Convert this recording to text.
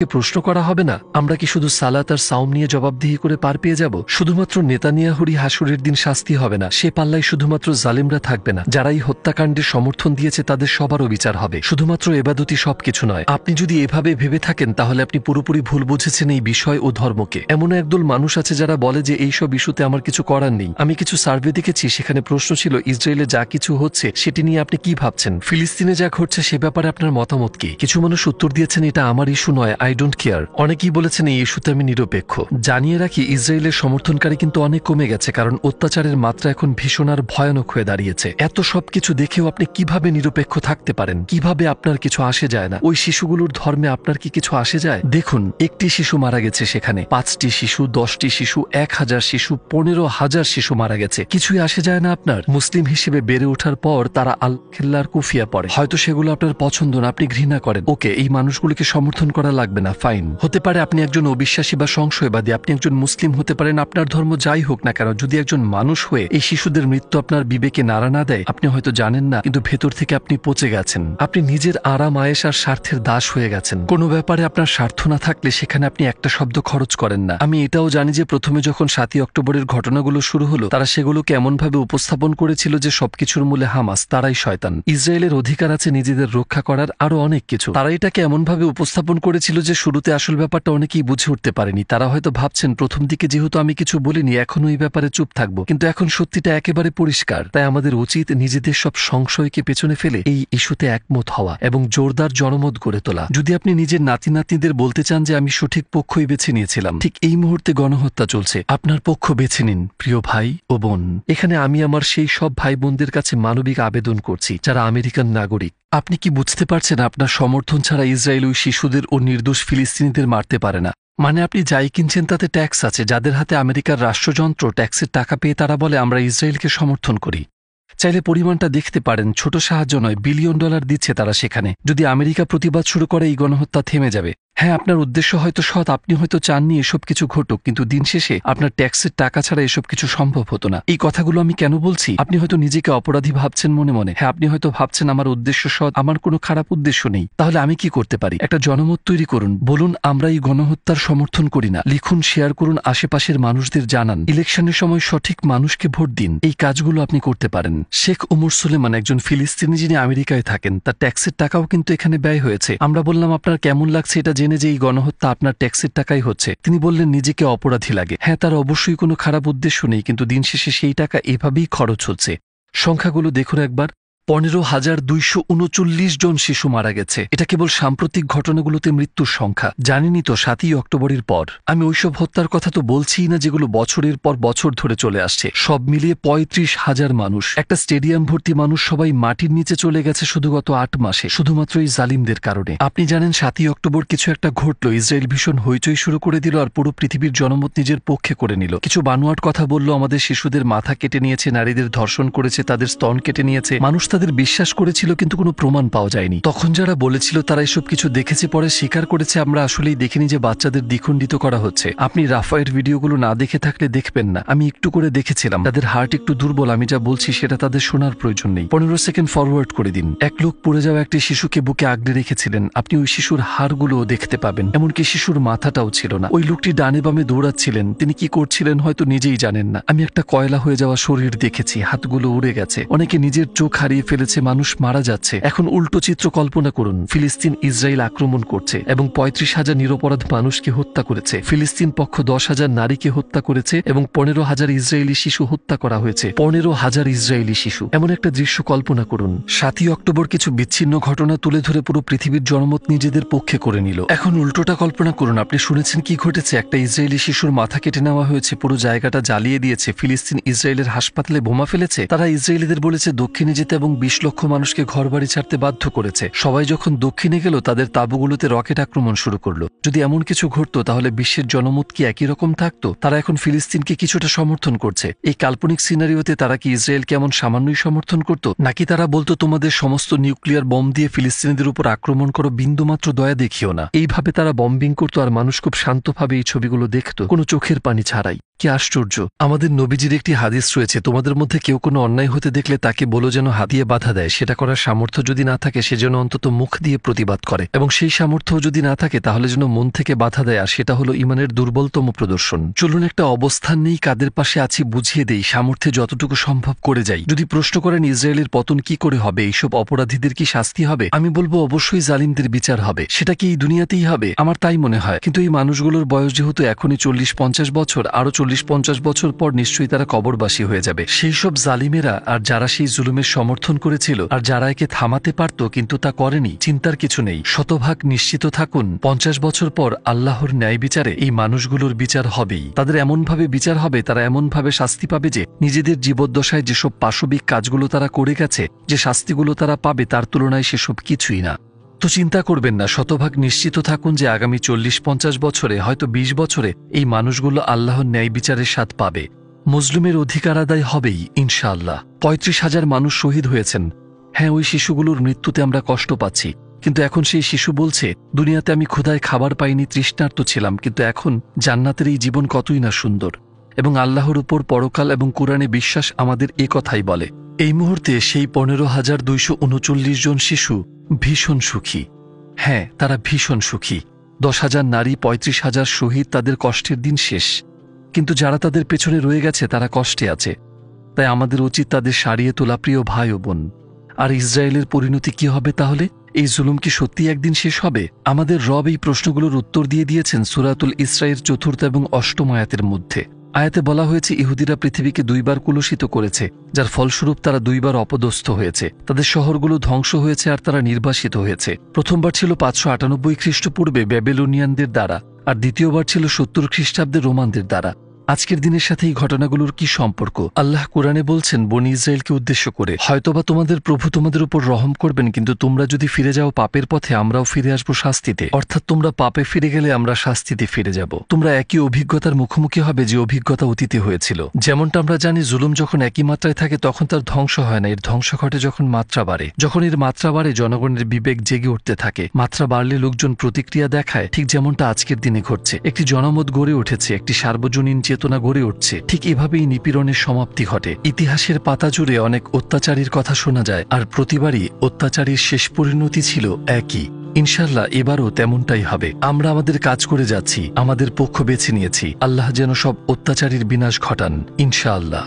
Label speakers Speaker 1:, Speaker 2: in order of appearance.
Speaker 1: প্রশ্ন করা হবে না? আমরা কি শুধু সালাত আর সাওম নিয়ে জবাবদিহি করে পার পেয়ে যাব? শুধুমাত্র নেতানিয়াহুরই হাসুরের দিন শাস্তি হবে না, সে পাল্লায় শুধুমাত্র জালিমরা থাকবে না, যারা এই হত্যাকাণ্ডের সমর্থন দিয়েছে তাদের সবারও বিচার হবে। শুধুমাত্র এবাদতি সবকিছু নয়। আপনি যদি এভাবে ভেবে থাকেন তাহলে আপনি পুরোপুরি ভুল বুঝেছেন এই বিষয় ও ধর্মকে। এমন একদল মানুষ আছে যারা বলে যে এইসব ইস্যুতে আমার কিছু করার নেই। আমি কিছু সার্ভে দেখেছি, সেখানে প্রশ্ন ছিল ইসরায়েলে যা কিছু হচ্ছে সেটি নিয়ে আপনি কি ভাবছেন, ফিলিস্তিনে যা ঘটছে সে ব্যাপারে আপনার মতামত কি? কিছু মানুষ উত্তর দিয়েছেন এটা আমার ইস্যু নয়, আই ডোন্ট কেয়ার। অনেকেই বলেছেন এই ইস্যুতে আমি নিরপেক্ষ। জানিয়ে রাখি, ইসরায়েলের সমর্থনকারী কিন্তু অনেক কমে গেছে, কারণ অত্যাচারের মাত্রা এখন ভীষণ আর ভয়ানক হয়ে দাঁড়িয়েছে। এত সবকিছু দেখেও আপনি কিভাবে নিরপেক্ষ থাকতে পারেন? কিভাবে আপনার কিছু আসে যায় না? ওই শিশুগুলোর ধর্মে আপনার কি কিছু আসে যায়? দেখুন, একটি শিশু মারা গেছে, সেখানে 5টি শিশু, 10টি শিশু, 1000 শিশু, 15,000 শিশু মারা গেছে। কিছুই আসে যায় না আপনার? মুসলিম হিসেবে বেড়ে ওঠার পর তারা আল খেল্লার কুফিয়া পড়ে, হয়তো সেগুলো আপনার পছন্দ না, আপনি ঘৃণা করেন। ওকে, এই মানুষগুলিকে সমর্থন করা লাগবে না, ফাইন। হতে পারে আপনি একজন অবিশ্বাসী বা সংশয়বাদী, আপনি একজন মুসলিম হতে পারেন, আপনার ধর্ম যাই হোক না কেন, যদি একজন মানুষ হয়ে এই শিশুদের মৃত্যু আপনার বিবেকে নাড়া না দেয়, আপনি হয়তো জানেন না, কিন্তু ভেতর থেকে আপনি পচে গেছেন। আপনি নিজের আরাম আয়েশ আর স্বার্থের দাস হয়ে গেছেন। কোনো ব্যাপারে আপনার স্বার্থ না থাকলে সেখানে আপনি একটা শব্দ খরচ করেন না। আমি এটাও জানি যে প্রথমে যখন 7ই অক্টোবরের ঘটনাগুলো শুরু হলো, তারা সেগুলোকে এমনভাবে উপস্থাপন করেছিল যে সবকিছুর মূলে হামাস, তারাই শয়তান। ইসরায়েলের অধিকার আছে নিজেদের রক্ষা করার, আরো অনেক কিছু। তারা এটাকে এমনভাবে উপস্থাপন করেছিল যে শুরুতে আসল ব্যাপারটা অনেকেই বুঝে উঠতে পারেনি। তারা হয়তো ভাবছেন প্রথম দিকে যেহেতু আমি কিছু বলিনি, এখনো এই ব্যাপারে চুপ থাকবো, কিন্তু এখন সত্যিটা একেবারে পরিষ্কার। তাই আমাদের উচিত নিজেদের সব সংশয়কে পেছনে ফেলে এই ইস্যুতে একমত হওয়া এবং জোরদার জনমত গড়ে তোলা। যদি আপনি নিজের নাতি নাতনিদের বলতে চান যে আমি সঠিক পক্ষই বেছে নিয়েছিলাম, ঠিক এই মুহূর্তে গণহত্যা চলছে, আপনার পক্ষ বেছে নিন, প্রিয় ভাই ও বোন। এখানে আমি আমার সেই সব ভাই বোনদের কাছে মানবিক আবেদন করছি যারা আমেরিকান নাগরিক। আপনি কি বুঝতে পারছেন আপনার সমর্থন ছাড়া ইসরায়েল ওই শিশুদের ও নির্দোষ ফিলিস্তিনিদের মারতে পারে না? মানে আপনি যাই কিনছেন তাতে ট্যাক্স আছে। যাদের হাতে আমেরিকার রাষ্ট্রযন্ত্র, ট্যাক্সের টাকা পেয়ে তারা বলে আমরা ইসরায়েলকে সমর্থন করি। চাইলে পরিমাণটা দেখতে পারেন, ছোট সাহায্য নয়, $বিলিয়ন দিচ্ছে তারা সেখানে। যদি আমেরিকা প্রতিবাদ শুরু করে এই গণহত্যা থেমে যাবে। হ্যাঁ, আপনার উদ্দেশ্য হয়তো সৎ, আপনি হয়তো চাননি এসব কিছু ঘটুক, কিন্তু দিন শেষে আপনার ট্যাক্সের টাকা ছাড়া এসব কিছু সম্ভব হতো না। এই কথাগুলো আমি কেন বলছি? আপনি হয়তো নিজেকে অপরাধী ভাবছেন মনে মনে। হ্যাঁ, আপনি হয়তো ভাবছেন আমার উদ্দেশ্য সৎ, আমার কোনো খারাপ উদ্দেশ্য নেই। তাহলে আমি কি করতে পারি? একটা জনমত তৈরি করুন, বলুন আমরা এই গণহত্যার সমর্থন করি না। লিখুন, শেয়ার করুন, আশেপাশের মানুষদের জানান। ইলেকশনের সময় সঠিক মানুষকে ভোট দিন। এই কাজগুলো আপনি করতে পারেন। শেখ ওমর সুলেমান, একজন ফিলিস্তিনি যিনি আমেরিকায় থাকেন, তার ট্যাক্সের টাকাও কিন্তু এখানে ব্যয় হয়েছে। আমরা বললাম আপনার কেমন লাগছে এটা জেনে যে এই গণহত্যা আপনার ট্যাক্সের টাকাই হচ্ছে। তিনি বললেন নিজেকে অপরাধী লাগে। হ্যাঁ, তার অবশ্যই কোনো খারাপ উদ্দেশ্য নেই, কিন্তু দিন শেষে সেই টাকা এভাবেই খরচ হচ্ছে। সংখ্যাগুলো দেখুন একবার, 15,239 জন শিশু মারা গেছে। এটা কেবল সাম্প্রতিক ঘটনাগুলোতে মৃত্যুর সংখ্যা। জানিনি তো 7ই অক্টোবরের পর আমি ওইসব হত্যার কথা তো বলছিই না যেগুলো বছরের পর বছর ধরে চলে আসছে। সব মিলিয়ে 35,000 মানুষ, একটা স্টেডিয়াম ভর্তি মানুষ সবাই মাটির নিচে চলে গেছে শুধু গত 8 মাসে, শুধুমাত্র এই জালিমদের কারণে। আপনি জানেন 7ই অক্টোবর কিছু একটা ঘটলো, ইসরায়েল ভীষণ হইচই শুরু করে দিল আর পুরো পৃথিবীর জনমত নিজের পক্ষে করে নিল। কিছু বানোয়াট কথা বলল, আমাদের শিশুদের মাথা কেটে নিয়েছে, নারীদের ধর্ষণ করেছে, তাদের স্তন কেটে নিয়েছে। মানুষ তাদের বিশ্বাস করেছিল, কিন্তু কোনো প্রমাণ পাওয়া যায়নি। তখন যারা বলেছিল তারা এসব কিছু দেখেছে, পরে স্বীকার করেছে আমরা আসলেই দেখিনি যে বাচ্চাদের দ্বিখণ্ডিত করা হচ্ছে। আপনি রাফায়ের ভিডিওগুলো না দেখে থাকলে দেখবেন না, আমি একটু করে দেখেছিলাম। তাদের হার্ট একটু দুর্বল, আমি যা বলছি সেটা তাদের শোনার প্রয়োজন নেই। 15 সেকেন্ড ফরওয়ার্ড করে দিন। এক লোক পড়ে যাওয়া একটি শিশুকে বুকে আগলে রেখেছিলেন, আপনি ওই শিশুর হাড়গুলোও দেখতে পাবেন, এমনকি শিশুর মাথাটাও ছিল না। ওই লোকটি ডানে বামে দৌড়াচ্ছিলেন, তিনি কি করছিলেন হয়তো নিজেই জানেন না। আমি একটা কয়লা হয়ে যাওয়া শরীর দেখেছি, হাতগুলো উড়ে গেছে, অনেকে নিজের চোখ হারিয়ে ফেলেছে, মানুষ মারা যাচ্ছে। এখন উল্টো চিত্র কল্পনা করুন, ফিলিস্তিন ইসরায়েল আক্রমণ করছে এবং 35,000 নিরপরাধ মানুষকে হত্যা করেছে। ফিলিস্তিন পক্ষ 10,000 নারীকে হত্যা করেছে এবং 15,000 ইসরায়েলি শিশু হত্যা করা হয়েছে। 15,000 ইসরায়েলি শিশু। এমন একটা দৃশ্য কল্পনা করুন। 7ই অক্টোবর কিছু বিচ্ছিন্ন ঘটনা তুলে ধরে পুরো পৃথিবীর জনমত নিজেদের পক্ষে করে নিল। এখন উল্টোটা কল্পনা করুন, আপনি শুনেছেন কি ঘটেছে? একটা ইসরায়েলি শিশুর মাথা কেটে নেওয়া হয়েছে, পুরো জায়গাটা জ্বালিয়ে দিয়েছে। ফিলিস্তিন ইসরায়েলের হাসপাতালে বোমা ফেলেছে, তারা ইসরায়েলিদের বলেছে দক্ষিণে যেতে এবং 20 লক্ষ মানুষকে ঘরবাড়ি ছাড়তে বাধ্য করেছে। সবাই যখন দক্ষিণে গেল, তাদের তাঁবুগুলোতে রকেট আক্রমণ শুরু করলো। যদি এমন কিছু ঘটতো তাহলে বিশ্বের জনমত কি একই রকম থাকতো? তারা এখন ফিলিস্তিনকে কিছুটা সমর্থন করছে। এই কাল্পনিক সিনারিওতে তারা কি ইসরায়েলকে এমন সামান্যই সমর্থন করত, নাকি তারা বলতো তোমাদের সমস্ত নিউক্লিয়ার বম দিয়ে ফিলিস্তিনিদের উপর আক্রমণ করো, বিন্দুমাত্র দয়া দেখিও না? এইভাবে তারা বম্বিং করতো আর মানুষ খুব শান্তভাবে এই ছবিগুলো দেখত, কোনো চোখের পানি ছাড়াই। কি আশ্চর্য! আমাদের নবীজির একটি হাদিস রয়েছে, তোমাদের মধ্যে কেউ কোনো অন্যায় হতে দেখলে তাকে বলো যেন হাত দিয়ে বাধা দেয়। সেটা করার সামর্থ্য যদি না থাকে সে যেন অন্তত মুখ দিয়ে প্রতিবাদ করে, এবং সেই সামর্থ্য যদি না থাকে তাহলে যেন মন থেকে বাধা দেয়, আর সেটা হলো ইমানের দুর্বলতম প্রদর্শন। চলুন একটা অবস্থান নেই, কাদের পাশে আছি বুঝিয়ে দেই, সামর্থ্যে যতটুকু সম্ভব করে যাই। যদি প্রশ্ন করেন ইসরায়েলের পতন কি করে হবে, এইসব অপরাধীদের কি শাস্তি হবে, আমি বলবো অবশ্যই জালিমদের বিচার হবে। সেটা কি এই দুনিয়াতেই হবে? আমার তাই মনে হয়। কিন্তু এই মানুষগুলোর বয়স যেহেতু এখনই 40-50 বছর, আরো 40-50 বছর পর নিশ্চয়ই তারা কবরবাসী হয়ে যাবে। সেই সব জালিমেরা আর যারা সেই জুলুমের সমর্থন করেছিল আর যারা একে থামাতে পারত কিন্তু তা করেনি, চিন্তার কিছু নেই, শতভাগ নিশ্চিত থাকুন 50 বছর পর আল্লাহর ন্যায় বিচারে এই মানুষগুলোর বিচার হবেই। তাদের এমনভাবে বিচার হবে, তারা এমনভাবে শাস্তি পাবে যে নিজেদের জীবদ্দশায় যেসব পাশবিক কাজগুলো তারা করে গেছে, যে শাস্তিগুলো তারা পাবে তার তুলনায় সেসব কিছুই না। তো চিন্তা করবেন না, শতভাগ নিশ্চিত থাকুন যে আগামী 40-50 বছরে, হয়তো 20 বছরে এই মানুষগুলো আল্লাহর ন্যায় বিচারের স্বাদ পাবে। মজলুমের অধিকার আদায় হবেই ইনশাআল্লাহ। 35,000 মানুষ শহীদ হয়েছেন। হ্যাঁ, ওই শিশুগুলোর মৃত্যুতে আমরা কষ্ট পাচ্ছি, কিন্তু এখন সেই শিশু বলছে, দুনিয়াতে আমি ক্ষুধায় খাবার পাইনি, তৃষ্ণার্ত ছিলাম, কিন্তু এখন জান্নাতের এই জীবন কতই না সুন্দর। এবং আল্লাহর উপর পরকাল এবং কুরআনে বিশ্বাস আমাদের এ কথাই বলে। এই মুহূর্তে সেই 15,239 জন শিশু ভীষণ সুখী। হ্যাঁ, তারা ভীষণ সুখী। 10,000 নারী, 35,000 শহীদ, তাদের কষ্টের দিন শেষ। কিন্তু যারা তাদের পেছনে রয়ে গেছে তারা কষ্টে আছে। তাই আমাদের উচিত তাদের সারিয়ে তোলা, প্রিয় ভাই ও বোন। আর ইসরায়েলের পরিণতি কি হবে তাহলে? এই জুলুম কি সত্যি একদিন শেষ হবে? আমাদের রব এই প্রশ্নগুলোর উত্তর দিয়ে দিয়েছেন সূরাতুল ইসরায়ের 4th এবং 8ম আয়াতের মধ্যে। আয়াতে বলা হয়েছে, ইহুদিরা পৃথিবীকে 2 বার কুলুষিত করেছে, যার ফলস্বরূপ তারা 2 বার অপদস্থ হয়েছে। তাদের শহরগুলো ধ্বংস হয়েছে আর তারা নির্বাসিত হয়েছে। প্রথমবার ছিল 598 খ্রিস্টপূর্বে ব্যাবিলনিয়ানদের দ্বারা, আর দ্বিতীয়বার ছিল 70 খ্রিস্টাব্দে রোমানদের দ্বারা। আজকের দিনের সাথে এই ঘটনাগুলোর কি সম্পর্ক? আল্লাহ কুরআনে বলছেন বনী ইসরায়েলকে উদ্দেশ্য করে, হয়তোবা তোমাদের প্রভু তোমাদের উপর রহম করবেন, কিন্তু তোমরা যদি ফিরে যাও পাপের পথে, আমরাও ফিরে আসবো শাস্তিতে। অর্থাৎ তোমরা পাপে ফিরে গেলে আমরা শাস্তিতে ফিরে যাব। তোমরা একই অভিজ্ঞতার মুখোমুখি হবে যে অভিজ্ঞতা অতীতে হয়েছিল। যেমনটা আমরা জানি, জুলুম যখন একই মাত্রায় থাকে তখন তার ধ্বংস হয় না, এর ধ্বংস ঘটে যখন মাত্রা বাড়ে। যখন এর মাত্রা বাড়ে জনগণের বিবেক জেগে উঠতে থাকে। মাত্রা বাড়লে লোকজন প্রতিক্রিয়া দেখায়, ঠিক যেমনটা আজকের দিনে ঘটছে। একটি জনমত গড়ে উঠেছে, একটি সার্বজনীন চেতনা গড়ে উঠছে। ঠিক এভাবেই নিপীড়নের সমাপ্তি ঘটে। ইতিহাসের পাতা জুড়ে অনেক অত্যাচারীর কথা শোনা যায়, আর প্রতিবারই অত্যাচারীর শেষ পরিণতি ছিল একই। ইনশাআল্লাহ এবারও তেমনটাই হবে। আমরা আমাদের কাজ করে যাচ্ছি, আমাদের পক্ষ বেছে নিয়েছি। আল্লাহ যেন সব অত্যাচারীর বিনাশ ঘটান ইনশাআল্লাহ।